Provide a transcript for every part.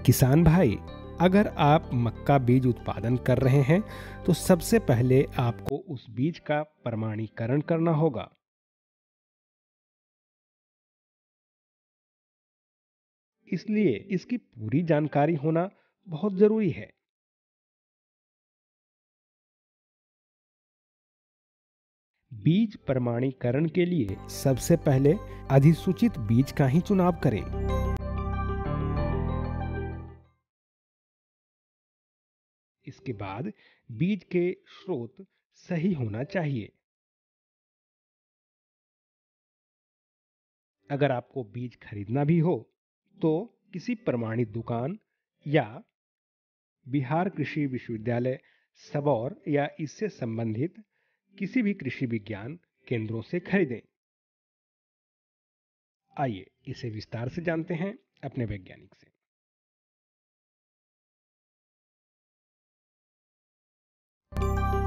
किसान भाई, अगर आप मक्का बीज उत्पादन कर रहे हैं तो सबसे पहले आपको उस बीज का प्रमाणीकरण करना होगा। इसलिए इसकी पूरी जानकारी होना बहुत जरूरी है। बीज प्रमाणीकरण के लिए सबसे पहले अधिसूचित बीज का ही चुनाव करें। इसके बाद बीज के स्रोत सही होना चाहिए। अगर आपको बीज खरीदना भी हो तो किसी प्रमाणित दुकान या बिहार कृषि विश्वविद्यालय सबौर या इससे संबंधित किसी भी कृषि विज्ञान केंद्रों से खरीदें। आइए इसे विस्तार से जानते हैं अपने वैज्ञानिक से।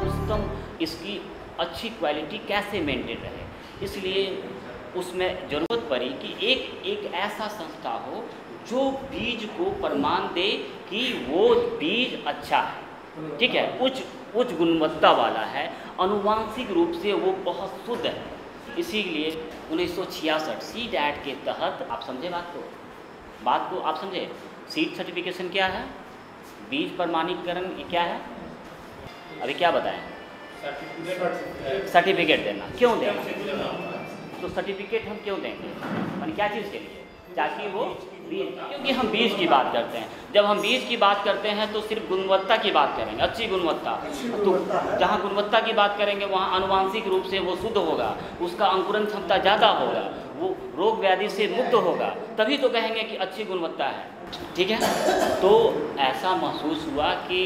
उत्तम इसकी अच्छी क्वालिटी कैसे मेंटेन रहे, इसलिए उसमें ज़रूरत पड़ी कि एक ऐसा संस्था हो जो बीज को प्रमाण दे कि वो बीज अच्छा है, ठीक है, उच्च गुणवत्ता वाला है, आनुवांशिक रूप से वो बहुत शुद्ध है। इसीलिए 1966 सीड एक्ट के तहत, आप समझे बात को आप समझे, सीड सर्टिफिकेशन क्या है, बीज प्रमाणीकरण क्या है, अभी क्या बताएं, सर्टिफिकेट देना। क्यों देना? तो सर्टिफिकेट हम क्यों देंगे, यानी क्या चीज़ के लिए, ताकि वो बीज, क्योंकि हम बीज की बात करते हैं। जब हम बीज की बात करते हैं तो सिर्फ गुणवत्ता की बात करेंगे, अच्छी गुणवत्ता। तो जहाँ गुणवत्ता की बात करेंगे वहाँ आनुवांशिक रूप से वो शुद्ध होगा, उसका अंकुरण क्षमता ज़्यादा होगा, वो रोग व्याधि से मुक्त होगा, तभी तो कहेंगे कि अच्छी गुणवत्ता है, ठीक है। तो ऐसा महसूस हुआ कि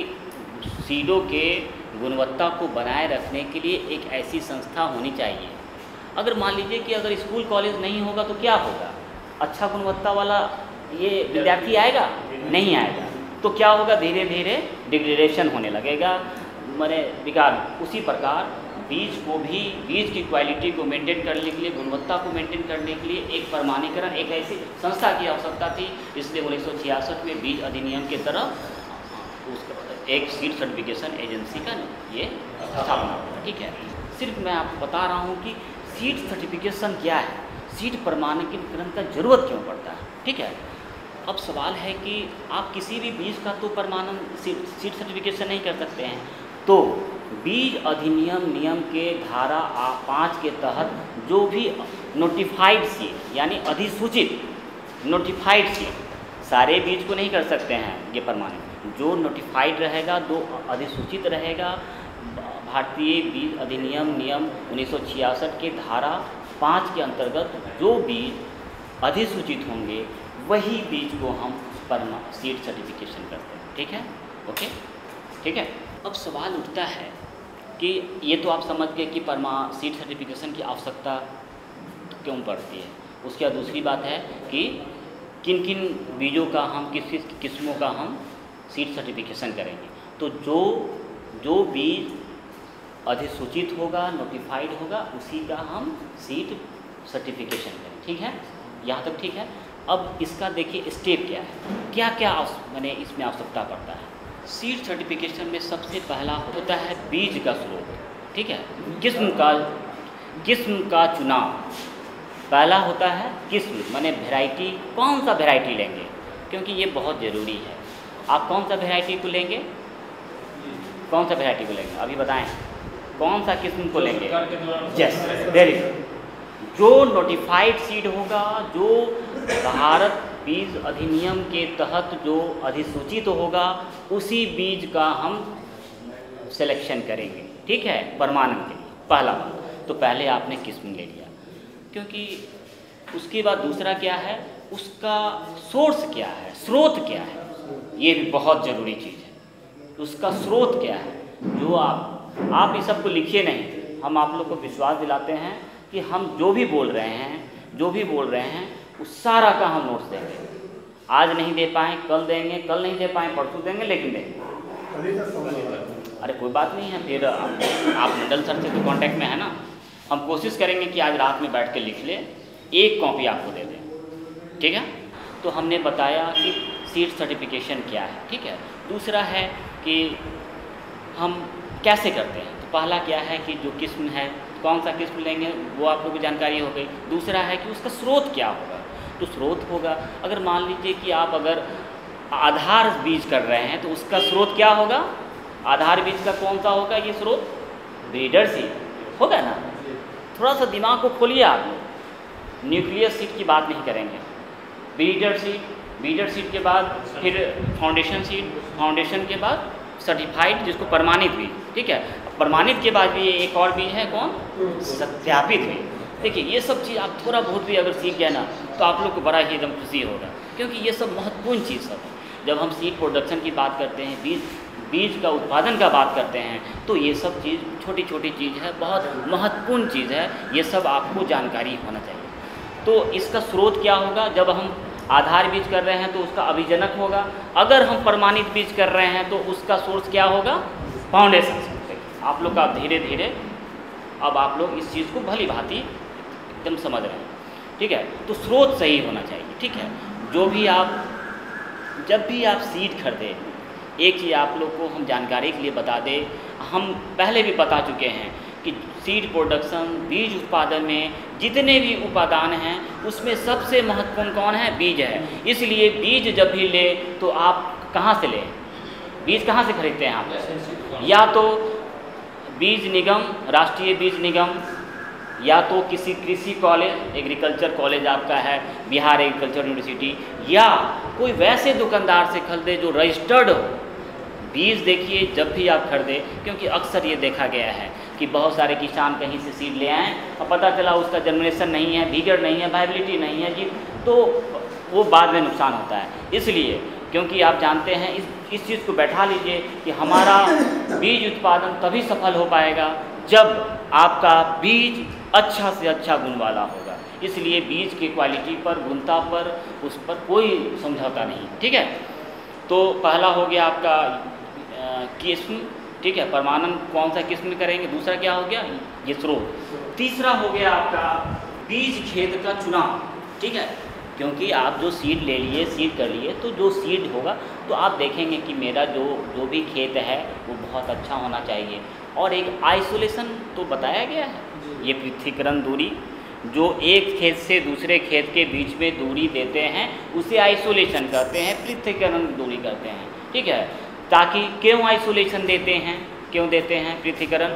सीडों के गुणवत्ता को बनाए रखने के लिए एक ऐसी संस्था होनी चाहिए। अगर मान लीजिए कि अगर स्कूल कॉलेज नहीं होगा तो क्या होगा, अच्छा गुणवत्ता वाला ये विद्यार्थी आएगा? नहीं आएगा। तो क्या होगा, धीरे धीरे डिग्रेडेशन होने लगेगा, माने विकार। उसी प्रकार बीज को भी, बीज की क्वालिटी को मेंटेन करने के लिए, गुणवत्ता को मेंटेन करने के लिए एक प्रमाणीकरण, एक ऐसी संस्था की आवश्यकता थी। इसलिए 1966 में बीज अधिनियम के तरफ एक सीड सर्टिफिकेशन एजेंसी का ये स्थापना हुआ, ठीक है। सिर्फ मैं आपको बता रहा हूँ कि सीड सर्टिफिकेशन क्या है, सीड प्रमाणीकरण का जरूरत क्यों पड़ता है, ठीक है। अब सवाल है कि आप किसी भी बीज का तो प्रमाणन सीड सर्टिफिकेशन नहीं कर सकते हैं। तो बीज अधिनियम नियम के धारा 5 के तहत जो भी नोटिफाइड सीड, यानी अधिसूचित नोटिफाइड सीड, सारे बीज को नहीं कर सकते हैं ये प्रमाणित, जो नोटिफाइड रहेगा, जो अधिसूचित रहेगा, भारतीय बीज अधिनियम नियम 1966 के धारा 5 के अंतर्गत जो बीज अधिसूचित होंगे वही बीज को हम सीड सर्टिफिकेशन करते हैं, ठीक है, ओके, ठीक है। अब सवाल उठता है कि ये तो आप समझ गए कि सीड सर्टिफिकेशन की आवश्यकता क्यों पड़ती है। उसके बाद दूसरी बात है कि किन किन बीजों का हम, किस किस किस्मों का हम सीड सर्टिफिकेशन करेंगे। तो जो बीज अधिसूचित होगा, नोटिफाइड होगा, उसी का हम सीड सर्टिफिकेशन करें, ठीक है, यहाँ तक ठीक है। अब इसका देखिए स्टेप क्या है, क्या क्या मैंने इसमें आवश्यकता पड़ता है। सीड सर्टिफिकेशन में सबसे पहला होता है बीज का स्रोत, ठीक है, किस्म का चुनाव। पहला होता है किस्म, माने वैरायटी, कौन सा वैरायटी लेंगे, क्योंकि ये बहुत ज़रूरी है। आप कौन सा वैरायटी को लेंगे, कौन सा वैरायटी को लेंगे, अभी बताएं, कौन सा किस्म को लेंगे। Yes, very good. जो नोटिफाइड सीड होगा, जो भारत बीज अधिनियम के तहत जो अधिसूचित होगा, उसी बीज का हम सिलेक्शन करेंगे, ठीक है, प्रमाणन के लिए। पहला बात तो पहले आपने किस्म ले लिया, क्योंकि उसके बाद दूसरा क्या है, उसका सोर्स क्या है, स्रोत क्या है, ये भी बहुत ज़रूरी चीज़ है। उसका स्रोत क्या है, जो आप इस सब को लिखिए नहीं, हम आप लोग को विश्वास दिलाते हैं कि हम जो भी बोल रहे हैं उस सारा का हम नोट्स देंगे। आज नहीं दे पाएँ कल देंगे, कल नहीं दे पाएँ परसों देंगे, लेकिन देंगे। अरे कोई बात नहीं है, फिर आप मंडल सर से तो कांटेक्ट में है ना, हम कोशिश करेंगे कि आज रात में बैठ के लिख ले, एक कॉपी आपको दे दें, ठीक है। तो हमने बताया कि सीड सर्टिफिकेशन क्या है, ठीक है। दूसरा है कि हम कैसे करते हैं। तो पहला क्या है कि जो किस्म है, कौन सा किस्म लेंगे वो आप लोगों को जानकारी हो गई। दूसरा है कि उसका स्रोत क्या होगा। तो स्रोत होगा, अगर मान लीजिए कि आप अगर आधार बीज कर रहे हैं तो उसका स्रोत क्या होगा। आधार बीज का कौन सा होगा ये स्रोत, ब्रीडर सीड होगा ना। थोड़ा सा दिमाग को खोलिए आप लोग, न्यूक्लियस सीड की बात नहीं करेंगे, ब्रीडर सीड के बाद फिर फाउंडेशन सीड, फाउंडेशन के बाद सर्टिफाइड जिसको प्रमाणित बीज, ठीक है। प्रमाणित के बाद भी एक और बीज है कौन, सत्यापित बीज। देखिए ये सब चीज़ आप थोड़ा बहुत भी अगर सीख गए ना तो आप लोग को बड़ा ही एकदम खुशी होगा, क्योंकि ये सब महत्वपूर्ण चीज़ सब है। जब हम सीड प्रोडक्शन की बात करते हैं, बीज का उत्पादन का बात करते हैं, तो ये सब चीज़ छोटी छोटी चीज़ है, बहुत महत्वपूर्ण चीज़ है। ये सब आपको जानकारी होना चाहिए। तो इसका स्रोत क्या होगा, जब हम आधार बीज कर रहे हैं तो उसका अभिजनक होगा। अगर हम प्रमाणित बीज कर रहे हैं तो उसका सोर्स क्या होगा, फाउंडेशन। आप लोग का धीरे धीरे अब आप लोग इस चीज़ को भली भांति एकदम समझ रहे हैं, ठीक है। तो स्रोत सही होना चाहिए, ठीक है। जब भी आप सीड खरीदें, एक चीज़ आप लोग को हम जानकारी के लिए बता दें, हम पहले भी बता चुके हैं कि सीड प्रोडक्शन, बीज उत्पादन में जितने भी उपादान हैं उसमें सबसे महत्वपूर्ण कौन है, बीज है। इसलिए बीज जब भी ले तो आप कहाँ से लें, बीज कहाँ से खरीदते हैं आप, या तो बीज निगम, राष्ट्रीय बीज निगम, या तो किसी कृषि कॉलेज, एग्रीकल्चर कॉलेज आपका है, बिहार एग्रीकल्चर यूनिवर्सिटी, या कोई वैसे दुकानदार से खरीदे जो रजिस्टर्ड हो। बीज देखिए जब भी आप खरीदें, क्योंकि अक्सर ये देखा गया है कि बहुत सारे किसान कहीं से सीड ले आए और पता चला उसका जर्मिनेशन नहीं है, विगर नहीं है, वायबिलिटी नहीं है जी, तो वो बाद में नुकसान होता है। इसलिए क्योंकि आप जानते हैं इस चीज़ को बैठा लीजिए कि हमारा बीज उत्पादन तभी सफल हो पाएगा जब आपका बीज अच्छा से अच्छा गुण वाला होगा। इसलिए बीज की क्वालिटी पर, गुणता पर, उस पर कोई समझौता नहीं, ठीक है। तो पहला हो गया आपका किस्म, ठीक है, प्रमाणन कौन सा किस्म करेंगे। दूसरा क्या हो गया, ये स्रोत। तीसरा हो गया आपका बीज खेत का चुनाव, ठीक है। क्योंकि आप जो सीड ले लिए, सीड कर लिए, तो जो सीड होगा तो आप देखेंगे कि मेरा जो भी खेत है वो बहुत अच्छा होना चाहिए। और एक आइसोलेशन तो बताया गया है, ये पृथ्वीकरण दूरी, जो एक खेत से दूसरे खेत के बीच में दूरी देते हैं उसे आइसोलेशन कहते हैं, पृथ्वीकरण दूरी कहते हैं, ठीक है। ताकि क्यों आइसोलेशन देते हैं, क्यों देते हैं पृथ्वीकरण,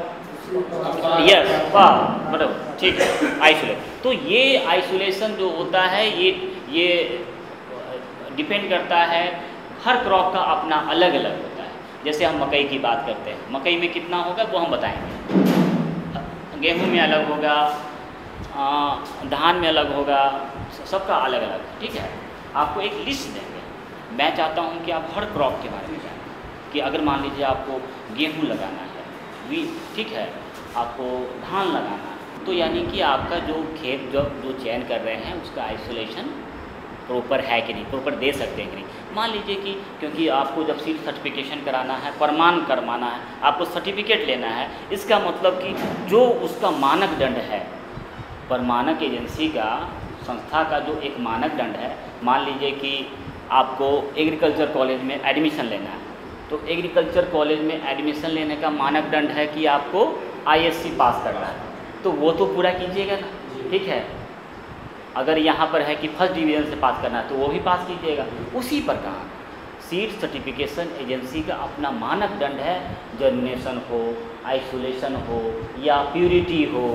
यस, वाह, मतलब ठीक है, आइसोलेट। तो ये आइसोलेशन जो होता है ये डिपेंड करता है, हर क्रॉप का अपना अलग अलग होता है। जैसे हम मकई की बात करते हैं, मकई में कितना होगा वो हम बताएंगे, गेहूं में अलग होगा, धान में अलग होगा, सबका अलग अलग, ठीक है। आपको एक लिस्ट देंगे, मैं चाहता हूं कि आप हर क्रॉप के बारे में जानें कि अगर मान लीजिए आपको गेहूं लगाना है, ठीक है, आपको धान लगाना है, तो यानी कि आपका जो खेत जो चयन कर रहे हैं उसका आइसोलेशन प्रॉपर है कि नहीं, प्रॉपर दे सकते हैं कि नहीं। मान लीजिए कि क्योंकि आपको जब सीड सर्टिफिकेशन कराना है, प्रमाण करवाना है, आपको सर्टिफिकेट लेना है, इसका मतलब कि जो उसका मानक दंड है, प्रमाणक एजेंसी का, संस्था का जो एक मानक दंड है, मान लीजिए कि आपको एग्रीकल्चर कॉलेज में एडमिशन लेना है, तो एग्रीकल्चर कॉलेज में एडमिशन लेने का मानक दंड है कि आपको आईएससी पास करना है, तो वो तो पूरा कीजिएगा ना, ठीक है। अगर यहाँ पर है कि फर्स्ट डिवीज़न से पास करना है तो वो भी पास कीजिएगा। उसी प्रकार सीड सर्टिफिकेशन एजेंसी का अपना मानक दंड है, जर्मिनेशन हो, आइसोलेशन हो या प्यूरिटी हो,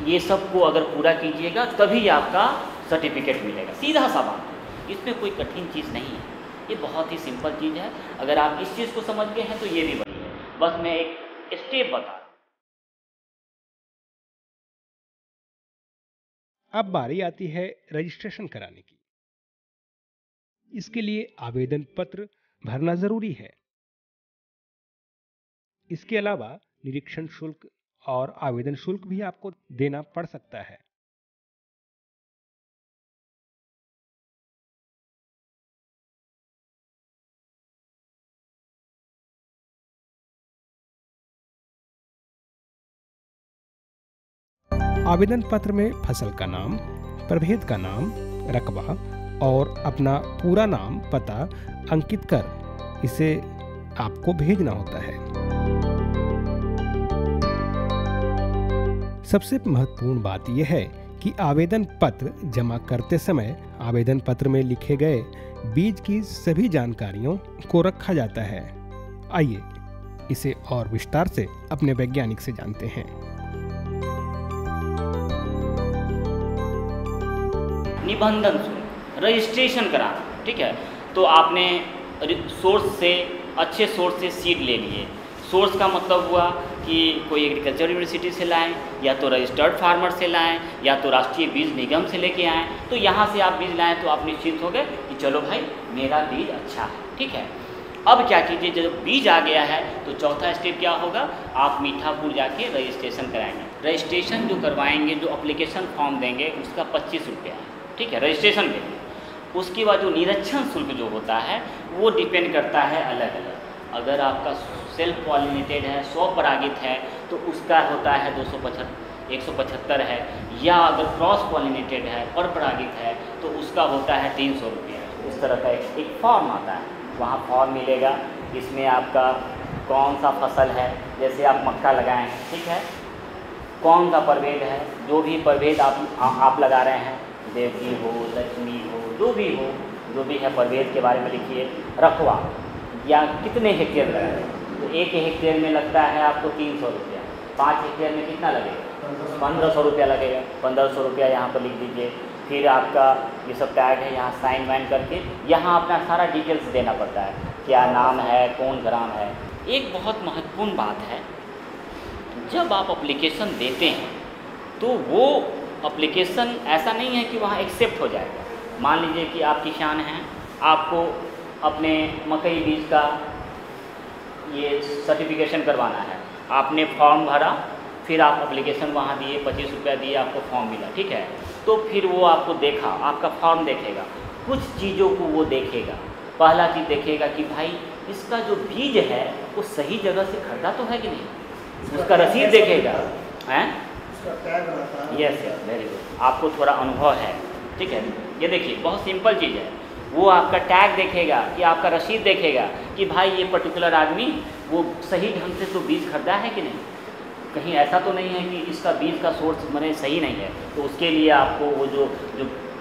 ये सब को अगर पूरा कीजिएगा तभी आपका सर्टिफिकेट मिलेगा। सीधा सा बात है, इसमें कोई कठिन चीज़ नहीं है, ये बहुत ही सिंपल चीज़ है। अगर आप इस चीज़ को समझ गए हैं तो ये भी बढ़िया है। बस मैं एक स्टेप बता। अब बारी आती है रजिस्ट्रेशन कराने की। इसके लिए आवेदन पत्र भरना जरूरी है। इसके अलावा निरीक्षण शुल्क और आवेदन शुल्क भी आपको देना पड़ सकता है। आवेदन पत्र में फसल का नाम, प्रभेद का नाम, रकबा, और अपना पूरा नाम पता अंकित कर इसे आपको भेजना होता है। सबसे महत्वपूर्ण बात यह है कि आवेदन पत्र जमा करते समय आवेदन पत्र में लिखे गए बीज की सभी जानकारियों को रखा जाता है। आइए इसे और विस्तार से अपने वैज्ञानिक से जानते हैं। निबंधन शुल्क, रजिस्ट्रेशन कराना, ठीक है। तो आपने सोर्स से, अच्छे सोर्स से सीड ले लिए। सोर्स का मतलब हुआ कि कोई एग्रीकल्चर यूनिवर्सिटी से लाएं, या तो रजिस्टर्ड फार्मर से लाएं, या तो राष्ट्रीय बीज निगम से लेके आएँ। तो यहाँ से आप बीज लाएं तो आप निश्चिंत हो गए कि चलो भाई मेरा बीज अच्छा है, ठीक है। अब क्या कीजिए, जब बीज आ गया है तो चौथा स्टेप क्या होगा, आप मीठापुर जाके रजिस्ट्रेशन कराएंगे। रजिस्ट्रेशन जो करवाएंगे, जो अप्लीकेशन फॉर्म देंगे उसका 25 रुपया है, ठीक है, रजिस्ट्रेशन के लिए। उसके बाद जो निरीक्षण शुल्क जो होता है वो डिपेंड करता है अलग अलग। अगर आपका सेल्फ पॉलिनेटेड है, स्वपरागित है, तो उसका होता है 175 है, या अगर क्रॉस पॉलिनेटेड है, परपरागित है, तो उसका होता है 300 रुपया। इस तरह का एक फॉर्म आता है, वहाँ फॉर्म मिलेगा। इसमें आपका कौन सा फसल है, जैसे आप मक्का लगाएं, ठीक है, कौन सा प्रभेद है, जो भी प्रभेद आप लगा रहे हैं, देवकी हो, लक्ष्मी हो, जो भी है प्रभेद के बारे में लिखिए। रकबा या कितने हेक्टेयर लगा रहे हैं, तो 1 हेक्टेयर में लगता है आपको 300 रुपया। 5 हेक्टेयर में कितना लगेगा, 1500 रुपया लगेगा। 1500 रुपया यहाँ पर लिख दीजिए। फिर आपका ये सब टैग है, यहाँ साइन वाइन करके यहाँ अपना सारा डिटेल्स देना पड़ता है, क्या नाम है, कौन ग्राम है। एक बहुत महत्वपूर्ण बात है, जब आप एप्लीकेशन देते हैं तो वो एप्लीकेशन ऐसा नहीं है कि वहाँ एक्सेप्ट हो जाएगा। मान लीजिए कि आप किसान हैं, आपको अपने मकई बीज का ये सर्टिफिकेशन करवाना है, आपने फॉर्म भरा, फिर आप एप्लीकेशन वहाँ दिए, 25 रुपया दिए, आपको फॉर्म मिला, ठीक है। तो फिर वो आपको देखा, आपका फॉर्म देखेगा, कुछ चीज़ों को वो देखेगा। पहला चीज़ देखेगा कि भाई इसका जो बीज है वो सही जगह से खरीदा तो है कि नहीं, उसका रसीद देखेगा, हैं। यस यस, वेरी गुड, आपको थोड़ा अनुभव है, ठीक है। ये देखिए बहुत सिंपल चीज़ है, वो आपका टैग देखेगा कि आपका रसीद देखेगा कि भाई ये पर्टिकुलर आदमी वो सही ढंग से तो बीज खरीदा है कि नहीं, कहीं ऐसा तो नहीं है कि इसका बीज का सोर्स मैंने सही नहीं है। तो उसके लिए आपको वो जो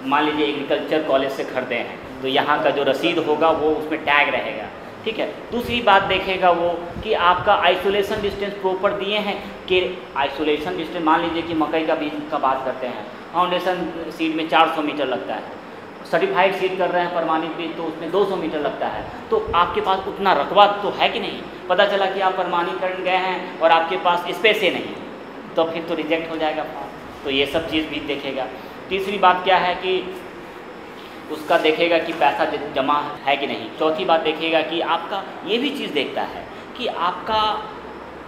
मान लीजिए एग्रीकल्चर कॉलेज से खरीदे हैं, तो यहाँ का जो रसीद होगा वो उसमें टैग रहेगा, ठीक है। दूसरी बात देखेगा वो कि आपका आइसोलेशन डिस्टेंस प्रॉपर दिए हैं कि आइसोलेशन डिस्टेंस, मान लीजिए कि मकई का बीज का बात करते हैं, फाउंडेशन सीड में 400 मीटर लगता है, सर्टिफाइड सीड कर रहे हैं प्रमाणित बीज तो उसमें 200 मीटर लगता है। तो आपके पास उतना रकबा तो है कि नहीं, पता चला कि आप प्रमाणीकरण गए हैं और आपके पास स्पेस ही नहीं, तो फिर तो रिजेक्ट हो जाएगा फॉर्म। तो ये सब चीज़ भी देखेगा। तीसरी बात क्या है कि उसका देखेगा कि पैसा जमा है कि नहीं। चौथी बात देखेगा कि आपका ये भी चीज़ देखता है कि आपका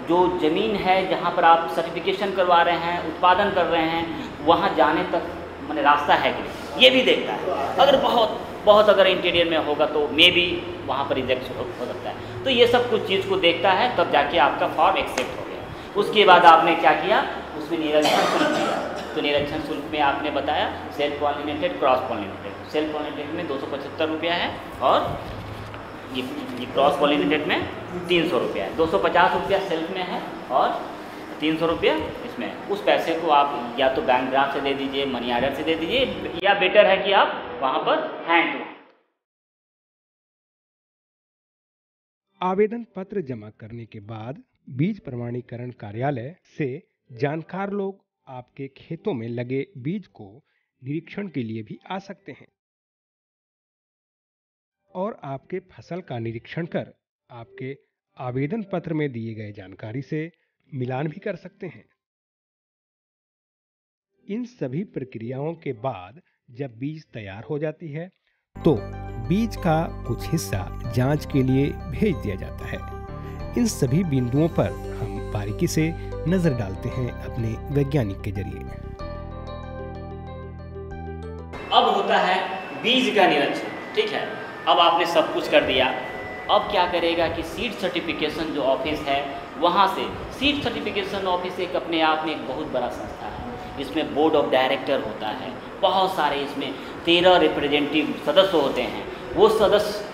जो ज़मीन है जहाँ पर आप सर्टिफिकेशन करवा रहे हैं, उत्पादन कर रहे हैं, वहाँ जाने तक मैंने रास्ता है कि नहीं, ये भी देखता है। अगर बहुत अगर इंटीरियर में होगा तो मे भी वहाँ पर रिजेक्ट हो सकता है। तो ये सब कुछ चीज़ को देखता है, तब जाके आपका फॉर्म एक्सेप्ट हो गया। उसके बाद आपने क्या किया, उसमें निरीक्षण शुल्क दिया। तो निरीक्षण शुल्क में आपने बताया self pollinated, cross pollinated. Self pollinated में 275 रुपया है, और ये क्रॉस पॉलिनेटेड में 300 रुपया है। 250 रुपया सेल्फ में है और 300 रुपया इसमें। उस पैसे को आप या तो बैंक ड्राफ्ट से दे दीजिए, मनी ऑर्डर से दे दीजिए, या बेटर है कि आप वहाँ पर हैंड टू। आवेदन पत्र जमा करने के बाद बीज प्रमाणीकरण कार्यालय से जानकार लोग आपके खेतों में लगे बीज को निरीक्षण के लिए भी आ सकते हैं और आपके फसल का निरीक्षण कर आपके आवेदन पत्र में दिए गए जानकारी से मिलान भी कर सकते हैं। इन सभी प्रक्रियाओं के बाद जब बीज तैयार हो जाती है तो बीज का कुछ हिस्सा जांच के लिए भेज दिया जाता है। इन सभी बिंदुओं पर हम बारीकी से नजर डालते हैं अपने वैज्ञानिक के जरिए। अब होता है बीज का निरीक्षण, ठीक है। अब आपने सब कुछ कर दिया। अब क्या करेगा कि सीड सर्टिफिकेशन जो ऑफिस है वहाँ से, सीड सर्टिफिकेशन ऑफिस एक अपने आप में एक बहुत बड़ा संस्था है। इसमें बोर्ड ऑफ डायरेक्टर होता है, बहुत सारे इसमें 13 रिप्रेजेंटेटिव सदस्य होते हैं। वो सदस्य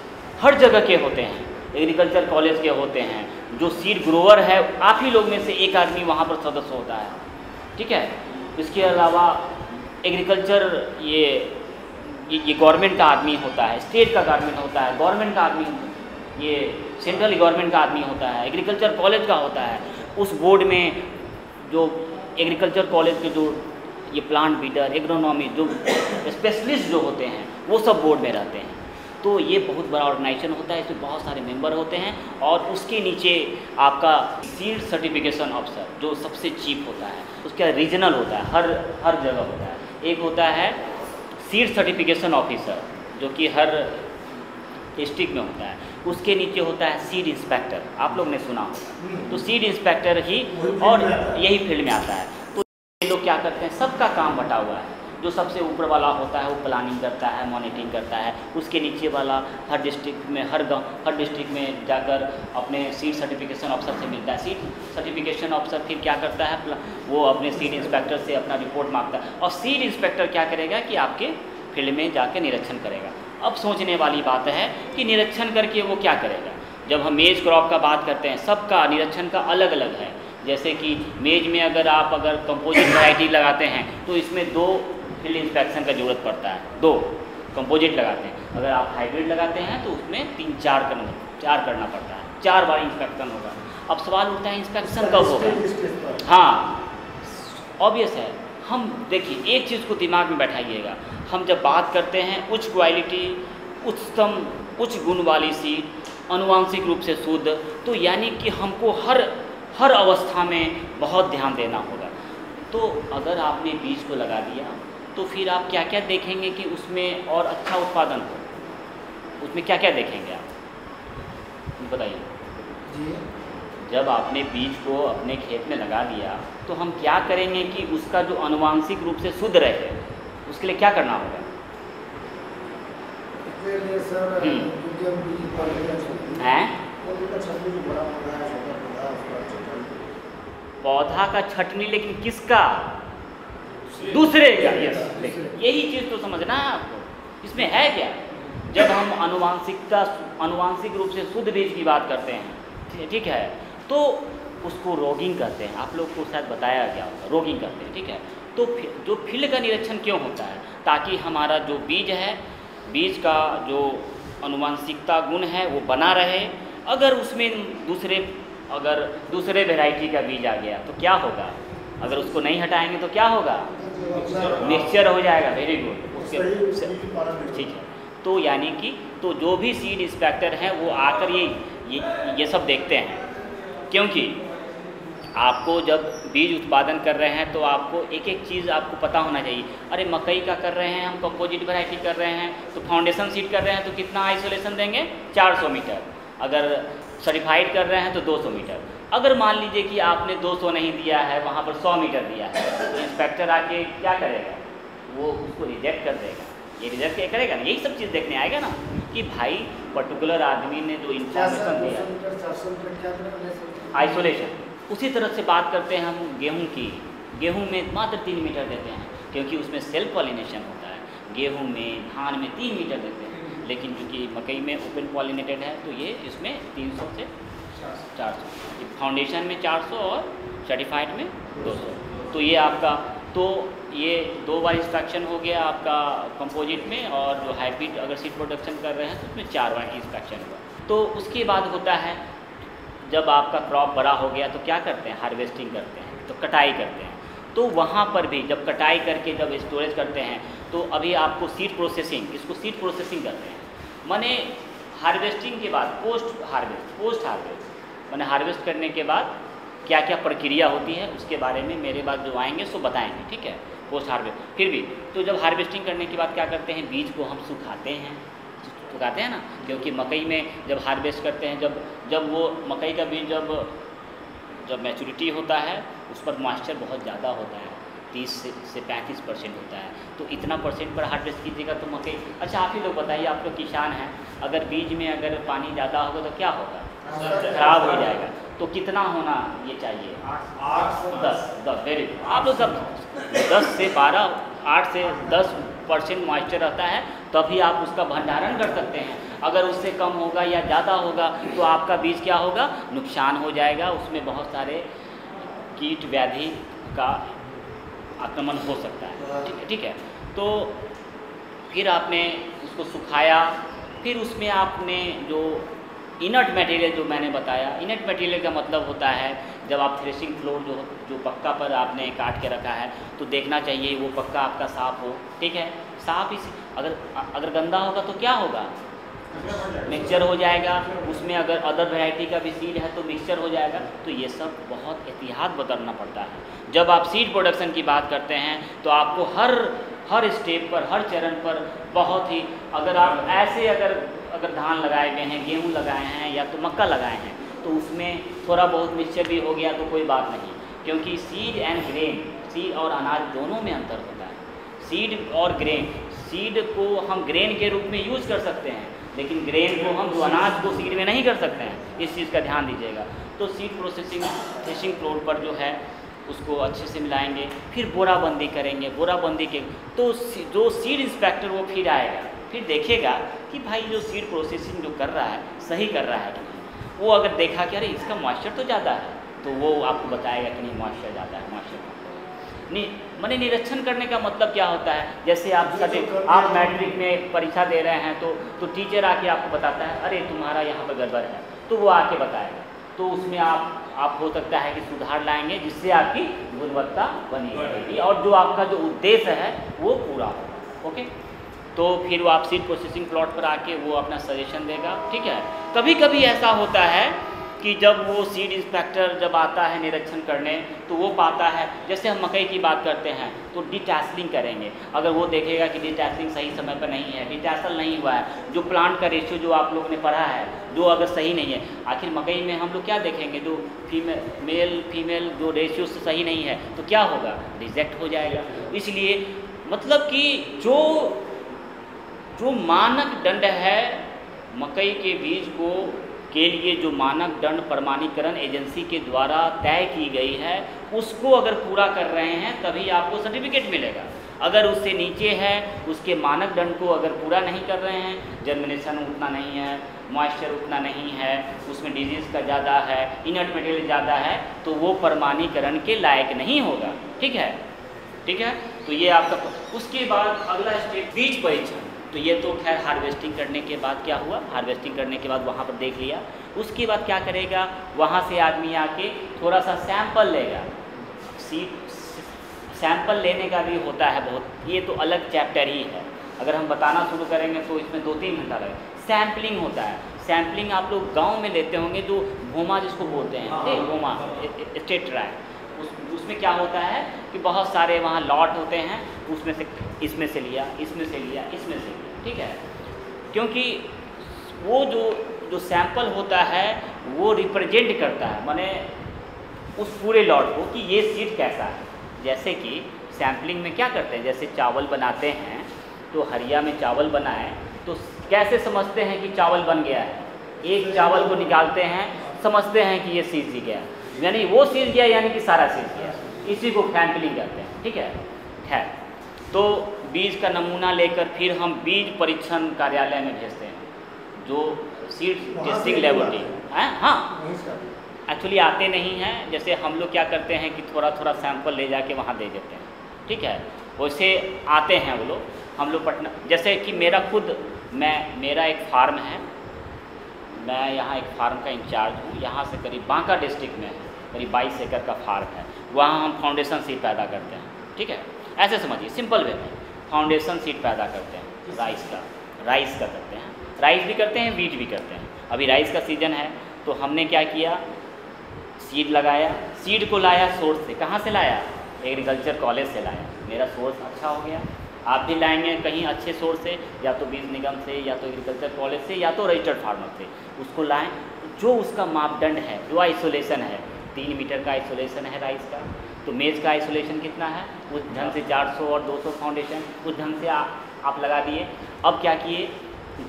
हर जगह के होते हैं, एग्रीकल्चर कॉलेज के होते हैं, जो सीड ग्रोवर है आप ही लोग में से एक आदमी वहाँ पर सदस्य होता है, ठीक है। इसके अलावा एग्रीकल्चर ये गवर्नमेंट का आदमी होता है, स्टेट का गवर्नमेंट होता है, गवर्नमेंट का आदमी, ये सेंट्रल गवर्नमेंट का आदमी होता है, एग्रीकल्चर कॉलेज का होता है। उस बोर्ड में जो एग्रीकल्चर कॉलेज के जो ये प्लांट ब्रीडर, एग्रोनॉमी, जो स्पेशलिस्ट जो होते हैं वो सब बोर्ड में रहते हैं। तो ये बहुत बड़ा ऑर्गेनाइजेशन होता है, इसमें बहुत सारे मेंबर होते हैं। और उसके नीचे आपका सीड सर्टिफिकेशन ऑफिसर जो सबसे चीफ होता है, उसका रीजनल होता है, हर जगह होता है। एक होता है सीड सर्टिफिकेशन ऑफिसर जो कि हर डिस्ट्रिक्ट में होता है। उसके नीचे होता है सीड इंस्पेक्टर, आप लोग ने सुना होगा। तो सीड इंस्पेक्टर ही और यही फील्ड में आता है। तो ये लोग क्या करते हैं, सबका काम बटा हुआ है। जो सबसे ऊपर वाला होता है वो प्लानिंग करता है, मॉनिटरिंग करता है। उसके नीचे वाला हर डिस्ट्रिक्ट में, हर गाँव, हर डिस्ट्रिक्ट में जाकर अपने सीड सर्टिफिकेशन ऑफिसर से मिलता है। सीड सर्टिफिकेशन ऑफिसर फिर क्या करता है, वो अपने सीड इंस्पेक्टर से अपना रिपोर्ट मांगता है। और सीड इंस्पेक्टर क्या करेगा कि आपके फील्ड में जाकर निरीक्षण करेगा। अब सोचने वाली बात है कि निरीक्षण करके वो क्या करेगा। जब हम मेज क्रॉप का बात करते हैं, सबका निरीक्षण का अलग अलग है। जैसे कि मेज में अगर कंपोजिट वैरायटी लगाते हैं तो इसमें 2 फील्ड इंस्पेक्शन का ज़रूरत पड़ता है, 2 कंपोजिट लगाते हैं। अगर आप हाइब्रिड लगाते हैं तो उसमें 3-4 करना पड़ता है, 4 बार इंस्पेक्शन होगा। अब सवाल उठता है इंस्पेक्शन कब होगा। हाँ, ऑब्वियस है। हम देखिए एक चीज़ को दिमाग में बैठाइएगा, हम जब बात करते हैं उच्च क्वालिटी, उच्च गुण वाली सीड, आनुवांशिक रूप से शुद्ध, तो यानी कि हमको हर अवस्था में बहुत ध्यान देना होगा। तो अगर आपने बीज को लगा दिया तो फिर आप क्या क्या देखेंगे कि उसमें और अच्छा उत्पादन हो, उसमें क्या क्या देखेंगे आप बताइए। जब आपने बीज को अपने खेत में लगा दिया तो हम क्या करेंगे कि उसका जो आनुवांशिक रूप से शुद्ध रहे, उसके लिए क्या करना होगा। पौधा का छटनी, लेकिन किसका, दूसरे का। यस, यही चीज़ तो समझना है आपको। इसमें है क्या, जब हम आनुवांशिक रूप से शुद्ध बीज की बात करते हैं, ठीक है, तो उसको रोगिंग करते हैं। आप लोग को शायद बताया गया होगा, रोगिंग करते हैं, ठीक है। तो जो फील्ड का निरीक्षण क्यों होता है, ताकि हमारा जो बीज है, बीज का जो आनुवांशिकता गुण है वो बना रहे। अगर उसमें दूसरे वैरायटी का बीज आ गया तो क्या होगा, अगर उसको नहीं हटाएंगे तो क्या होगा, मिक्सचर हो जाएगा। वेरी गुड, उसके ठीक है। तो यानी कि तो जो भी सीड इंस्पेक्टर हैं वो आकर ये सब देखते हैं, क्योंकि आपको जब बीज उत्पादन कर रहे हैं तो आपको एक एक चीज़ आपको पता होना चाहिए। अरे मकई का कर रहे हैं हम, कंपोजिट वैरायटी कर रहे हैं, तो फाउंडेशन सीड कर रहे हैं तो कितना आइसोलेशन देंगे, 400 मीटर। अगर सर्टिफाइड कर रहे हैं तो 200 मीटर। अगर मान लीजिए कि आपने 200 नहीं दिया है, वहाँ पर 100 मीटर दिया है, तो इंस्पेक्टर आके क्या करेगा, वो उसको रिजेक्ट कर देगा। ये रिजेक्ट क्या करेगा ना, यही सब चीज़ देखने आएगा ना कि भाई पर्टिकुलर आदमी ने जो इंफॉर्मेशन दिया, आइसोलेशन। उसी तरह से बात करते हैं हम गेहूं की। गेहूं में मात्र 3 मीटर देते हैं, क्योंकि उसमें सेल्फ पॉलिनेशन होता है। गेहूं में, धान में 3 मीटर देते हैं, लेकिन क्योंकि मकई में ओपन पॉलिनेटेड है तो ये इसमें 300 से 400, फाउंडेशन में 400 और सर्टिफाइड में 200। तो ये आपका, तो ये 2 बार इंस्पेक्शन हो गया आपका कंपोजिट में, और जो हाइब्रिड अगर सीड प्रोडक्शन कर रहे हैं तो उसमें 4 बार इंस्पेक्शन हुआ। तो उसके बाद होता है जब आपका क्रॉप बड़ा हो गया तो क्या करते हैं, हार्वेस्टिंग करते हैं, तो कटाई करते हैं। तो वहाँ पर भी जब कटाई करके जब स्टोरेज करते हैं तो अभी आपको सीड प्रोसेसिंग, इसको सीड प्रोसेसिंग करते हैं। माने हार्वेस्टिंग के बाद पोस्ट हार्वेस्ट माने हार्वेस्ट करने के बाद क्या क्या प्रक्रिया होती है उसके बारे में मेरे बाद जो आएंगे सो बताएंगे, ठीक है। पोस्ट हार्वेस्ट फिर भी तो जब हार्वेस्टिंग करने के बाद क्या करते हैं, बीज को हम सुखाते हैं ना, क्योंकि मकई में जब हार्वेस्ट करते हैं, जब वो मकई का बीज जब मैच्योरिटी होता है उस पर मॉइस्चर बहुत ज़्यादा होता है, 30 से 35% होता है। तो इतना परसेंट पर हार्वेस्ट कीजिएगा तो मकई। अच्छा आप ही लोग बताइए, आप लोग किसान हैं, अगर बीज में अगर पानी ज़्यादा होगा तो क्या होगा, खराब हो जाएगा। तो कितना होना ये चाहिए, 10। Very good. आप लोग सब 10 से 12, 8 से 10 % मॉइस्चर रहता है तभी आप उसका भंडारण कर सकते हैं। अगर उससे कम होगा या ज़्यादा होगा तो आपका बीज क्या होगा, नुकसान हो जाएगा, उसमें बहुत सारे कीट व्याधि का आक्रमण हो सकता है। ठीक है। तो फिर आपने उसको सुखाया, फिर उसमें आपने जो इनर्ट मटेरियल जो मैंने बताया, इनर्ट मटेरियल का मतलब होता है जब आप थ्रेशिंग फ्लोर जो पक्का पर आपने काट के रखा है तो देखना चाहिए वो पक्का आपका साफ़ हो। ठीक है, साफ इस अगर गंदा होगा तो क्या होगा, मिक्सचर हो जाएगा, उसमें अगर अदर वैरायटी का भी सीड है तो मिक्सचर हो जाएगा। तो ये सब बहुत एहतियात बरतना पड़ता है। जब आप सीड प्रोडक्शन की बात करते हैं तो आपको हर स्टेप पर, हर चरण पर बहुत ही, अगर आप ऐसे अगर धान लगाए गए हैं, गेहूँ लगाए हैं या तो मक्का लगाए हैं तो उसमें थोड़ा बहुत मिक्सचर भी हो गया तो कोई बात नहीं, क्योंकि सीड एंड ग्रेन, सीड और अनाज दोनों में अंतर होता है। सीड और ग्रेन, सीड को हम ग्रेन के रूप में यूज़ कर सकते हैं लेकिन ग्रेन को हम जो अनाज को सीड में नहीं कर सकते हैं, इस चीज़ का ध्यान दीजिएगा। तो सीड प्रोसेसिंग थ्रेशिंग फ्लोर पर जो है उसको अच्छे से मिलाएंगे, फिर बोराबंदी करेंगे। बोराबंदी के तो जो सीड इंस्पेक्टर वो फिर आएगा, फिर देखेगा कि भाई जो सीड प्रोसेसिंग जो कर रहा है सही कर रहा है कि नहीं। वो अगर देखा कि अरे इसका मॉइस्चर तो ज़्यादा है तो वो आपको बताएगा कि नहीं मॉइस्चर ज़्यादा है, मॉइस्चर नहीं। माने निरीक्षण करने का मतलब क्या होता है, जैसे आप मैट्रिक में परीक्षा दे रहे हैं तो टीचर आके आपको बताता है अरे तुम्हारा यहाँ पर गड़बड़ है, तो वो आके बताएगा। तो उसमें आप हो सकता है कि सुधार लाएंगे जिससे आपकी गुणवत्ता बनी रहेगी और जो आपका जो उद्देश्य है वो पूरा होगा। ओके, तो फिर वो आप सीड प्रोसेसिंग प्लॉट पर आके वो अपना सजेशन देगा। ठीक है, कभी कभी ऐसा होता है कि जब वो सीड इंस्पेक्टर जब आता है निरीक्षण करने तो वो पाता है, जैसे हम मकई की बात करते हैं तो डिटैसलिंग करेंगे। अगर वो देखेगा कि डिटैसलिंग सही समय पर नहीं है, डिटैसल नहीं हुआ है, जो प्लांट का रेशियो जो आप लोगों ने पढ़ा है जो अगर सही नहीं है, आखिर मकई में हम लोग क्या देखेंगे, जो मेल फीमेल जो रेशियो सही नहीं है तो क्या होगा, रिजेक्ट हो जाएगा। इसलिए मतलब कि जो मानक दंड है मकई के बीज के लिए, जो मानक दंड प्रमाणीकरण एजेंसी के द्वारा तय की गई है उसको अगर पूरा कर रहे हैं तभी आपको सर्टिफिकेट मिलेगा। अगर उससे नीचे है, उसके मानक दंड को अगर पूरा नहीं कर रहे हैं, जर्मिनेशन उतना नहीं है, मॉइस्चर उतना नहीं है, उसमें डिजीज़ का ज़्यादा है, इनर्ट मटेरियल ज़्यादा है, तो वो प्रमाणीकरण के लायक नहीं होगा। ठीक है, ठीक है। तो ये आपका, उसके बाद अगला स्टेप बीज परीक्षण। तो ये तो खैर हार्वेस्टिंग करने के बाद क्या हुआ, हार्वेस्टिंग करने के बाद वहाँ पर देख लिया, उसके बाद क्या करेगा, वहाँ से आदमी आके थोड़ा सा सैंपल लेगा। सैंपल लेने का भी होता है बहुत, ये तो अलग चैप्टर ही है, अगर हम बताना शुरू करेंगे तो इसमें 2-3 घंटा लगेगा। सैम्पलिंग होता है, सैम्पलिंग आप लोग गाँव में लेते होंगे, जो घोमा जिसको बोलते हैं, घोमा स्टेट ट्राई, उसमें क्या होता है कि बहुत सारे वहाँ लॉट होते हैं, उसमें से इसमें से लिया, इसमें से लिया, इसमें से लिया। ठीक है, क्योंकि वो जो सैंपल होता है वो रिप्रेजेंट करता है, माने उस पूरे लॉट को कि ये सीड कैसा है। जैसे कि सैम्पलिंग में क्या करते हैं, जैसे चावल बनाते हैं तो हरिया में चावल बनाए तो कैसे समझते हैं कि चावल बन गया है, एक चावल को निकालते हैं, समझते हैं कि ये सीज गया, यानी वो सीज गया यानी कि सारा सीज गया, इसी को सैंपलिंग कहते हैं। ठीक है, खैर, तो बीज का नमूना लेकर फिर हम बीज परीक्षण कार्यालय में भेजते हैं, जो सीड टेस्टिंग लेबोरेटरी है। हाँ, एक्चुअली आते नहीं हैं, जैसे हम लोग क्या करते हैं कि थोड़ा थोड़ा सैंपल ले जाके वहाँ दे देते हैं। ठीक है, वैसे आते हैं वो लोग। हम लोग पटना, जैसे कि मेरा एक फार्म है, मैं यहाँ एक फार्म का इंचार्ज हूँ, यहाँ से करीब बांका डिस्ट्रिक्ट में करीब 22 एकड़ का फार्म है, वहाँ हम फाउंडेशन सीड पैदा करते हैं। ठीक है, ऐसे समझिए सिंपल वे में फाउंडेशन सीड पैदा करते हैं, राइस का करते हैं, राइस भी करते हैं, वीट भी करते हैं। अभी राइस का सीज़न है तो हमने क्या किया, सीड लगाया, सीड को लाया सोर्स से, कहाँ से लाया, एग्रीकल्चर कॉलेज से लाया, मेरा सोर्स अच्छा हो गया। आप भी लाएंगे कहीं अच्छे सोर्स से, या तो बीज निगम से, या तो एग्रीकल्चर कॉलेज से, या तो रजिस्टर्ड फार्मर से, उसको लाएं। जो उसका मापदंड है, जो आइसोलेशन है, 3 मीटर का आइसोलेशन है राइस का, तो मेज का आइसोलेशन कितना है, उस ढंग से 400 और 200 फाउंडेशन उस ढंग से आप लगा दिए। अब क्या किए,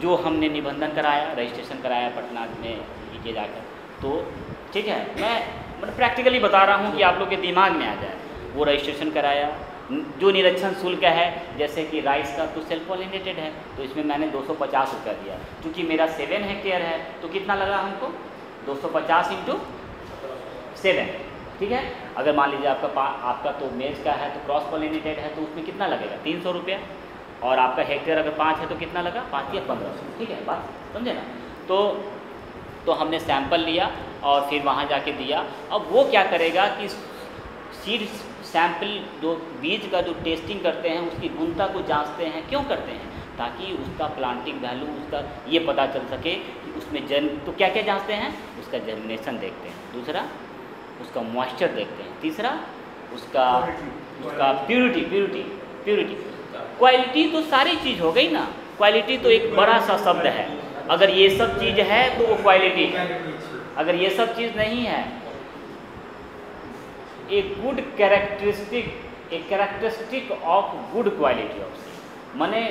जो हमने निबंधन कराया, रजिस्ट्रेशन कराया पटना में लीजिए जाकर, तो ठीक है, मैं मतलब प्रैक्टिकली बता रहा हूँ कि आप लोग के दिमाग में आ जाए। वो रजिस्ट्रेशन कराया, जो निरीक्षण शुल्क है, जैसे कि राइस का तो सेल्फ पॉलिनेटेड है, तो इसमें मैंने 250 रुपया दिया। क्योंकि मेरा 7 हेक्टेयर है तो कितना लगा हमको, 250 इंटू 7, ठीक है। अगर मान लीजिए आपका तो मेज का है तो क्रॉस पॉलिनेटेड है तो उसमें कितना लगेगा, 300 रुपया। और आपका हेक्टेयर अगर 5 है तो कितना लगा, 5 या 1500, ठीक है, बात समझे ना। तो हमने सैंपल लिया और फिर वहाँ जाके दिया। अब वो क्या करेगा कि सीड सैंपल जो बीज का जो टेस्टिंग करते हैं उसकी गुणता को जांचते हैं। क्यों करते हैं, ताकि उसका प्लांटिंग वैल्यू, उसका ये पता चल सके कि उसमें तो क्या क्या जांचते हैं, उसका जर्मिनेशन देखते हैं, दूसरा उसका मॉइस्चर देखते हैं, तीसरा उसका प्योरिटी। क्वालिटी तो सारी चीज़ हो गई ना, क्वालिटी तो एक बड़ा सा शब्द है। अगर ये सब चीज़ है तो वो क्वालिटी है, अगर ये सब चीज़ नहीं है, एक good characteristic of good quality of seed, माने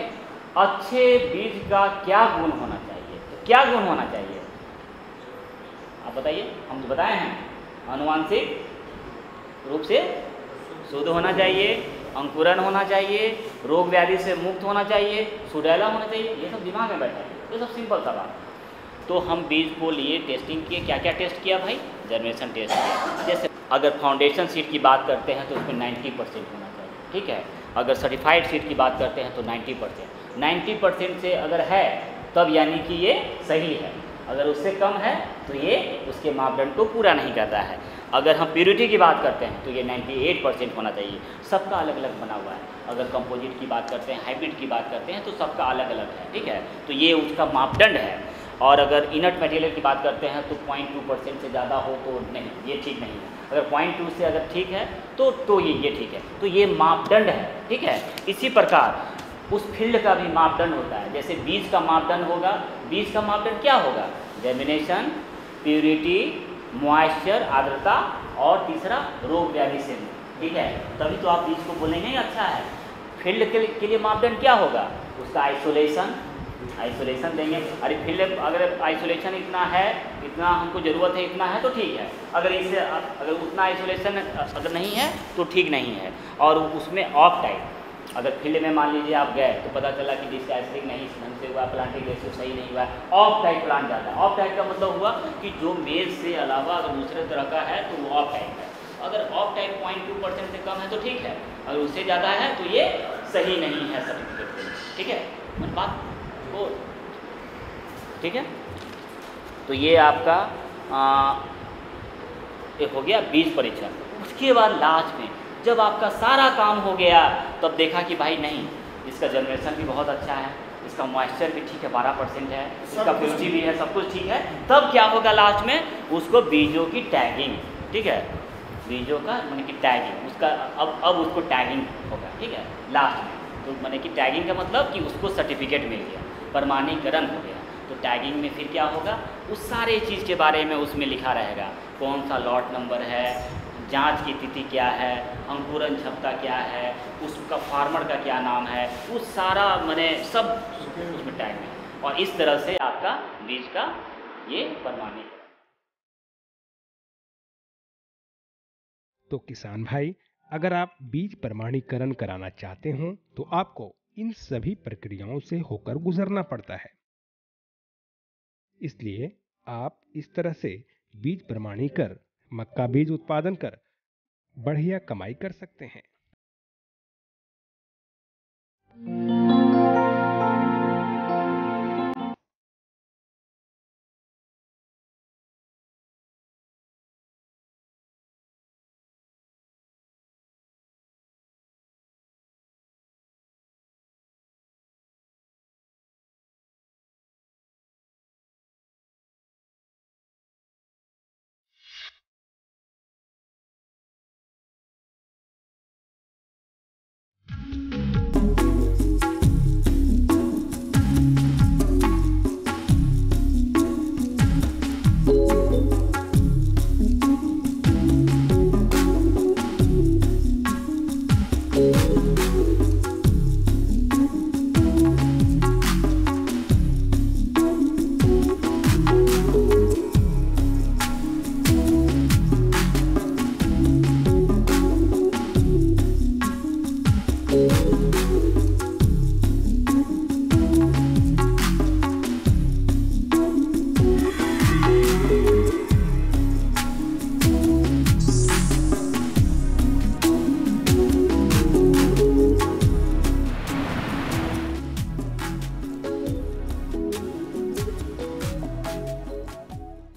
अच्छे बीज का क्या गुण होना चाहिए। तो क्या गुण होना चाहिए आप बताइए, हम तो बताए हैं, आनुवांशिक रूप से शुद्ध होना चाहिए, अंकुरन होना चाहिए, रोग व्याधि से मुक्त होना चाहिए, सुडैला होना चाहिए। ये सब दिमाग में बैठा है, ये सब सिंपल सा बात। तो हम बीज को लिए, टेस्टिंग किए, क्या क्या टेस्ट किया भाई, जर्मिनेशन टेस्ट किया। जैसे अगर फाउंडेशन सीड की बात करते हैं तो उसमें 90% होना चाहिए, ठीक है। अगर सर्टिफाइड सीड की बात करते हैं तो 90% से अगर है तब यानी कि ये सही है, अगर उससे कम है तो ये उसके मापदंड को पूरा नहीं करता है। अगर हम प्योरिटी की बात करते हैं तो ये 98% होना चाहिए। सबका अलग अलग बना हुआ है। अगर कंपोजिट की बात करते हैं, हाइब्रिड की बात करते हैं तो सबका अलग अलग है, ठीक है। तो ये उसका मापदंड है। और अगर इनट मटेरियल की बात करते हैं तो 0.2% से ज़्यादा हो तो नहीं, ये ठीक नहीं है। अगर 0.2 से अगर ठीक है तो ये ठीक है। तो ये मापदंड है, ठीक है। इसी प्रकार उस फील्ड का भी मापदंड होता है। जैसे बीज का मापदंड होगा, बीज का मापदंड क्या होगा, जर्मिनेशन, प्योरिटी, मॉइस्चर, आर्द्रता, और तीसरा रोग व्याधि से मुक्त, ठीक है। तभी तो आप बीज को बोलेंगे अच्छा है। फील्ड के लिए मापदंड क्या होगा, उसका आइसोलेशन देंगे। अरे फील्ड अगर आइसोलेशन इतना है, इतना हमको ज़रूरत है, इतना है तो ठीक है। अगर उतना आइसोलेशन अगर नहीं है तो ठीक नहीं है। और उसमें ऑफ टाइप, अगर फील्ड में मान लीजिए आप गए तो पता चला कि डिस्कैसलिंग नहीं ढंग से हुआ, प्लांटिंग रेशियो सही नहीं हुआ, ऑफ टाइप प्लांट जाता है। ऑफ टाइप का मतलब हुआ कि जो मेज से अलावा अगर दूसरे तरह का है तो वो ऑफ टाइप है। अगर ऑफ टाइप 0.2% से कम है तो ठीक है, अगर उससे ज़्यादा है तो ये सही नहीं है सर्टिफिकेट के लिए, ठीक है। मतलब बात वो ठीक है। तो ये आपका एक हो गया बीज परीक्षण। उसके बाद लास्ट में जब आपका सारा काम हो गया तब देखा कि भाई नहीं, इसका जर्मिनेशन भी बहुत अच्छा है, इसका मॉइस्चर भी ठीक है, 12% है, इसका प्योरिटी भी है, सब कुछ ठीक है। तब क्या होगा लास्ट में, उसको बीजों की टैगिंग, ठीक है, बीजों का माने कि टैगिंग, उसका अब उसको टैगिंग होगा, ठीक है, लास्ट में। तो माने कि टैगिंग का मतलब कि उसको सर्टिफिकेट मिल गया, प्रमाणीकरण हो गया। तो टैगिंग में फिर क्या होगा, उस सारे चीज़ के बारे में उसमें लिखा रहेगा, कौन सा लॉट नंबर है, जांच की तिथि क्या है, अंकुरन क्षमता क्या है, उसका फार्मर का क्या नाम है, वो सारा मैंने सब उसमें टैग में। और इस तरह से आपका बीज का ये प्रमाणीकरण। तो किसान भाई, अगर आप बीज प्रमाणीकरण कराना चाहते हो तो आपको इन सभी प्रक्रियाओं से होकर गुजरना पड़ता है। इसलिए आप इस तरह से बीज प्रमाणीकर मक्का बीज उत्पादन कर बढ़िया कमाई कर सकते हैं।